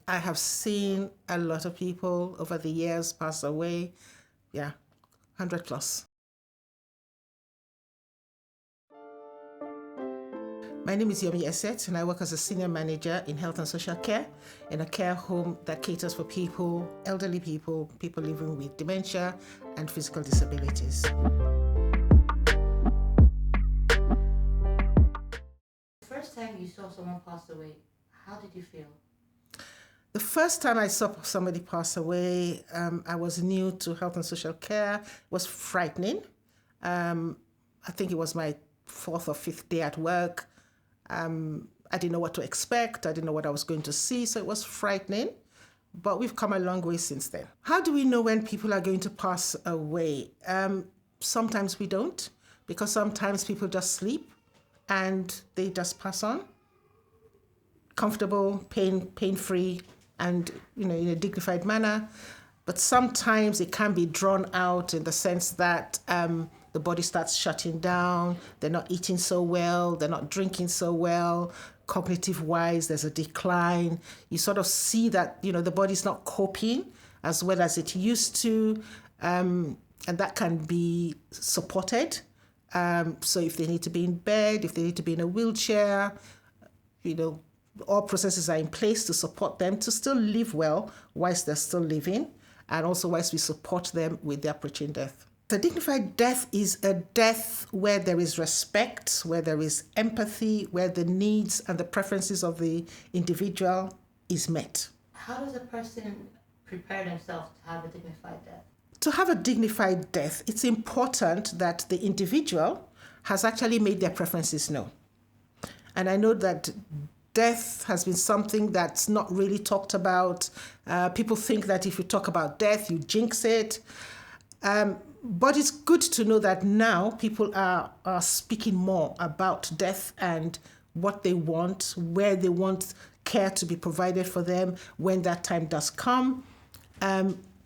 I have seen a lot of people over the years pass away. Yeah, 100 plus. My name is Yomi Essiet, and I work as a senior manager in health and social care in a care home that caters for people, elderly people, people living with dementia and physical disabilities. The first time you saw someone pass away, how did you feel? The first time I saw somebody pass away, I was new to health and social care. It was frightening. I think it was my fourth or fifth day at work. I didn't know what to expect. I didn't know what I was going to see. So it was frightening. But we've come a long way since then. How do we know when people are going to pass away? Sometimes we don't, because sometimes people just sleep and they just pass on. Comfortable, pain-free, and in a dignified manner. But sometimes it can be drawn out in the sense that the body starts shutting down, they're not eating so well, they're not drinking so well, cognitive-wise, there's a decline. You sort of see that, the body's not coping as well as it used to, and that can be supported. So if they need to be in bed, if they need to be in a wheelchair, all processes are in place to support them to still live well whilst they're still living, and also whilst we support them with their approaching death. The dignified death is a death where there is respect, where there is empathy, where the needs and the preferences of the individual is met. How does a person prepare themselves to have a dignified death? To have a dignified death, it's important that the individual has actually made their preferences known. And I know that death has been something that's not really talked about. People think that if you talk about death, you jinx it. But it's good to know that now people are speaking more about death and what they want, where they want care to be provided for them when that time does come.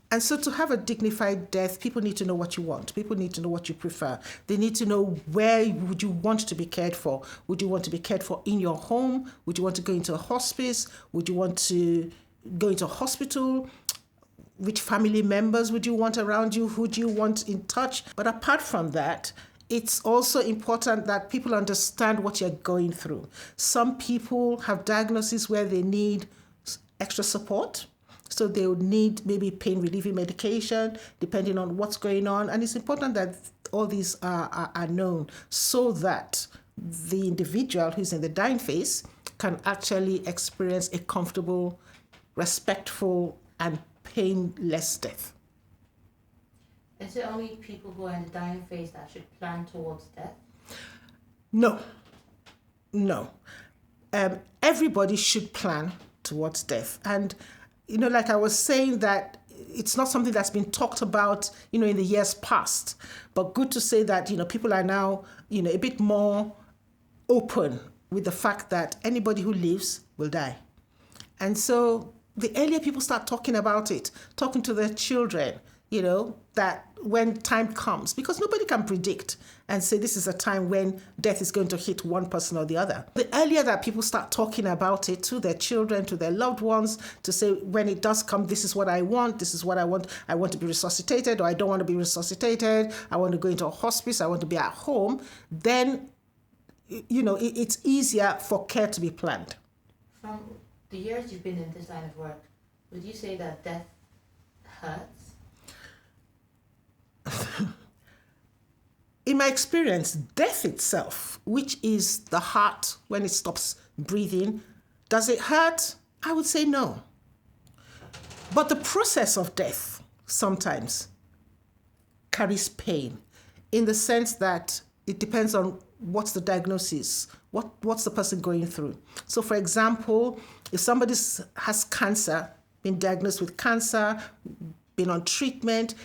And so to have a dignified death, people need to know what you want. People need to know what you prefer. They need to know where would you want to be cared for. Would you want to be cared for in your home? Would you want to go into a hospice? Would you want to go into a hospital? Which family members would you want around you? Who do you want in touch? But apart from that, it's also important that people understand what you're going through. Some people have diagnoses where they need extra support. So they would need maybe pain relieving medication, depending on what's going on. And it's important that all these are known so that the individual who's in the dying phase can actually experience a comfortable, respectful, and painless death. Is it only people who are in the dying phase that should plan towards death? No. Everybody should plan towards death. And like I was saying, that it's not something that's been talked about, in the years past. But good to say that, people are now, a bit more open with the fact that anybody who lives will die. And so the earlier people start talking about it, talking to their children, that when time comes, because nobody can predict and say this is a time when death is going to hit one person or the other. The earlier that people start talking about it to their children, to their loved ones, to say when it does come, this is what I want, this is what I want to be resuscitated, or I don't want to be resuscitated, I want to go into a hospice, I want to be at home, then, it's easier for care to be planned. From the years you've been in this line of work, would you say that death hurts? In my experience, death itself, which is the heart when it stops breathing, does it hurt? I would say no. But the process of death sometimes carries pain in the sense that it depends on what's the diagnosis, what's the person going through. So for example, if somebody has cancer, been diagnosed with cancer, been on treatment,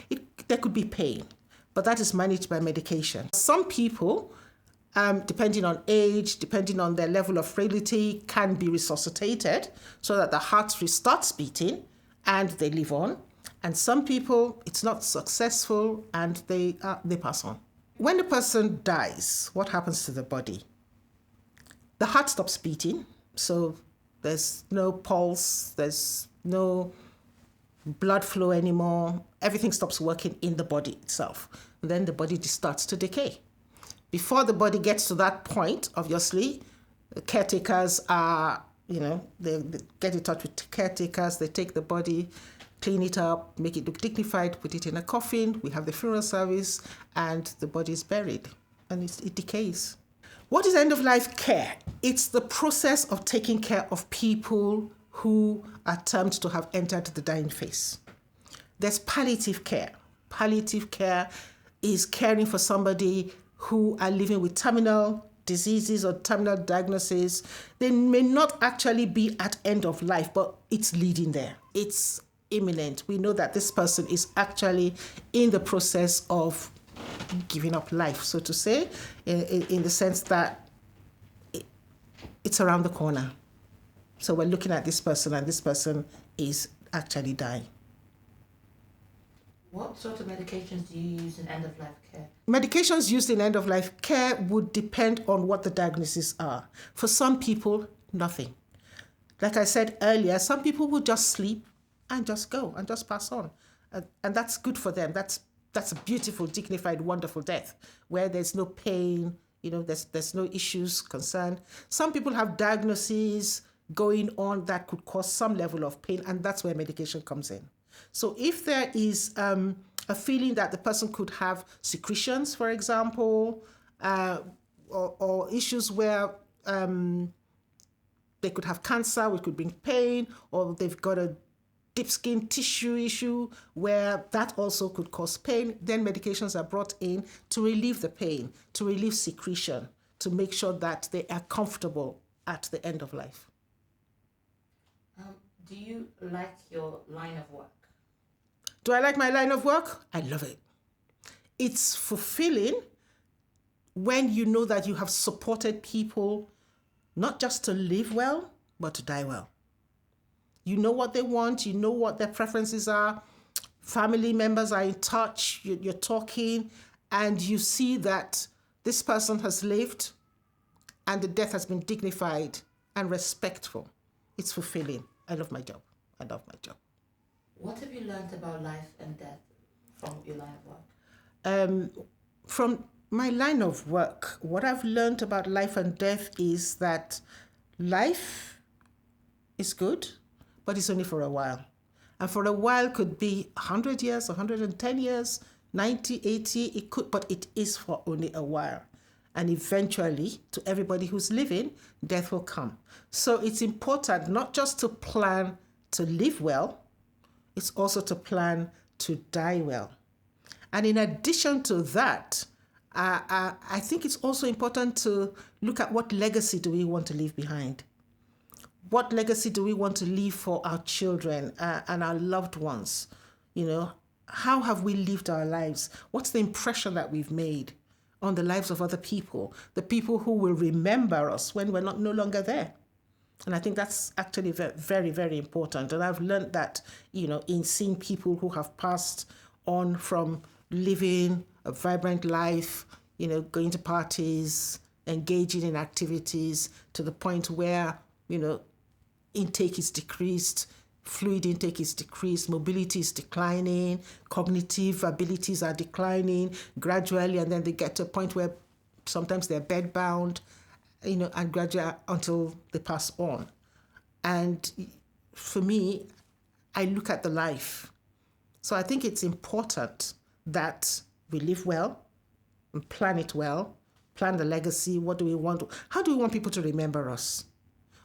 there could be pain, but that is managed by medication. Some people, depending on age, depending on their level of frailty, can be resuscitated so that the heart restarts beating and they live on. And some people, it's not successful and they pass on. When the person dies, what happens to the body? The heart stops beating, so There's no pulse. There's no blood flow anymore. Everything stops working in the body itself. And then the body just starts to decay. Before the body gets to that point, obviously, the caretakers are, they get in touch with caretakers. They take the body, clean it up, make it look dignified, put it in a coffin. We have the funeral service, and the body is buried, and it decays. What is end-of-life care? It's the process of taking care of people who are termed to have entered the dying phase. There's palliative care. Palliative care is caring for somebody who are living with terminal diseases or terminal diagnoses. They may not actually be at end of life, but it's leading there. It's imminent. We know that this person is actually in the process of giving up life, so to say, in the sense that it's around the corner. So we're looking at this person, and this person is actually dying. What sort of medications do you use in end-of-life care? Medications used in end-of-life care would depend on what the diagnoses are. For some people, nothing. Like I said earlier, some people will just sleep and just go and just pass on. And that's good for them. That's a beautiful, dignified, wonderful death where there's no pain, there's no issues, concern. Some people have diagnoses going on that could cause some level of pain, and that's where medication comes in. So if there is a feeling that the person could have secretions, for example, or issues where they could have cancer, which could bring pain, or they've got a deep skin tissue issue where that also could cause pain, then medications are brought in to relieve the pain, to relieve secretion, to make sure that they are comfortable at the end of life. Do you like your line of work? Do I like my line of work? I love it. It's fulfilling when you know that you have supported people not just to live well, but to die well. You know what they want, you know what their preferences are. Family members are in touch, you're talking, and you see that this person has lived and the death has been dignified and respectful. It's fulfilling. I love my job. I love my job. What have you learned about life and death from your line of work? From my line of work, what I've learned about life and death is that life is good, but it's only for a while. And for a while could be 100 years, 110 years, 90, 80, it could, but it is for only a while. And eventually, to everybody who's living, death will come. So it's important not just to plan to live well, it's also to plan to die well. And in addition to that, I think it's also important to look at what legacy do we want to leave behind. What legacy do we want to leave for our children and our loved ones? How have we lived our lives? What's the impression that we've made on the lives of other people, the people who will remember us when we're no longer there? And I think that's actually very, very important. And I've learned that, in seeing people who have passed on from living a vibrant life, going to parties, engaging in activities to the point where, intake is decreased, fluid intake is decreased, mobility is declining, cognitive abilities are declining gradually, and then they get to a point where sometimes they're bedbound, and gradually until they pass on. And for me, I look at the life. So I think it's important that we live well and plan it well, plan the legacy. What do we want? How do we want people to remember us?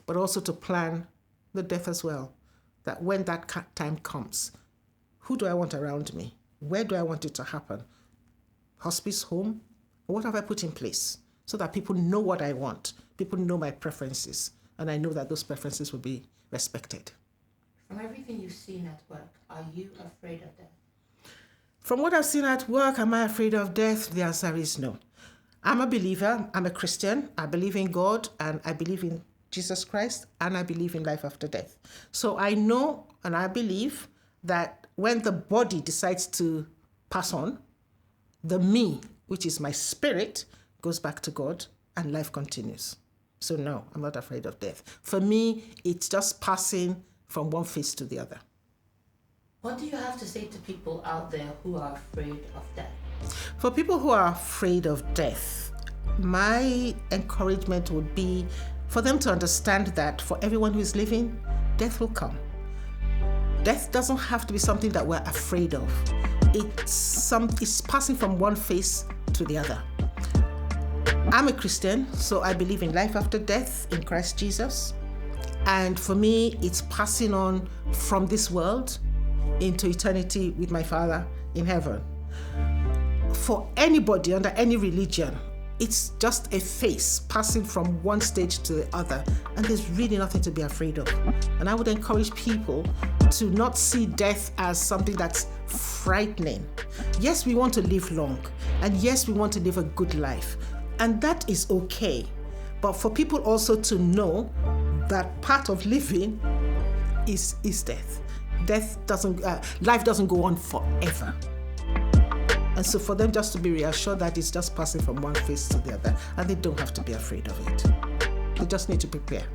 But also to plan the death as well. That when that time comes, who do I want around me? Where do I want it to happen? Hospice, home? What have I put in place? So that people know what I want. People know my preferences. And I know that those preferences will be respected. From everything you've seen at work, are you afraid of death? From what I've seen at work, am I afraid of death? The answer is no. I'm a believer. I'm a Christian. I believe in God, and I believe in Jesus Christ, and I believe in life after death. So I know and I believe that when the body decides to pass on, the me, which is my spirit, goes back to God and life continues. So no, I'm not afraid of death. For me, it's just passing from one phase to the other. What do you have to say to people out there who are afraid of death? For people who are afraid of death, my encouragement would be for them to understand that for everyone who is living, death will come. Death doesn't have to be something that we're afraid of. It's passing from one phase to the other. I'm a Christian, so I believe in life after death in Christ Jesus. And for me, it's passing on from this world into eternity with my Father in heaven. For anybody under any religion, it's just a phase passing from one stage to the other, and there's really nothing to be afraid of. And I would encourage people to not see death as something that's frightening. Yes, we want to live long, and yes, we want to live a good life, and that is okay. But for people also to know that part of living is death. Life doesn't go on forever. And so for them just to be reassured that it's just passing from one phase to the other, and they don't have to be afraid of it. They just need to prepare.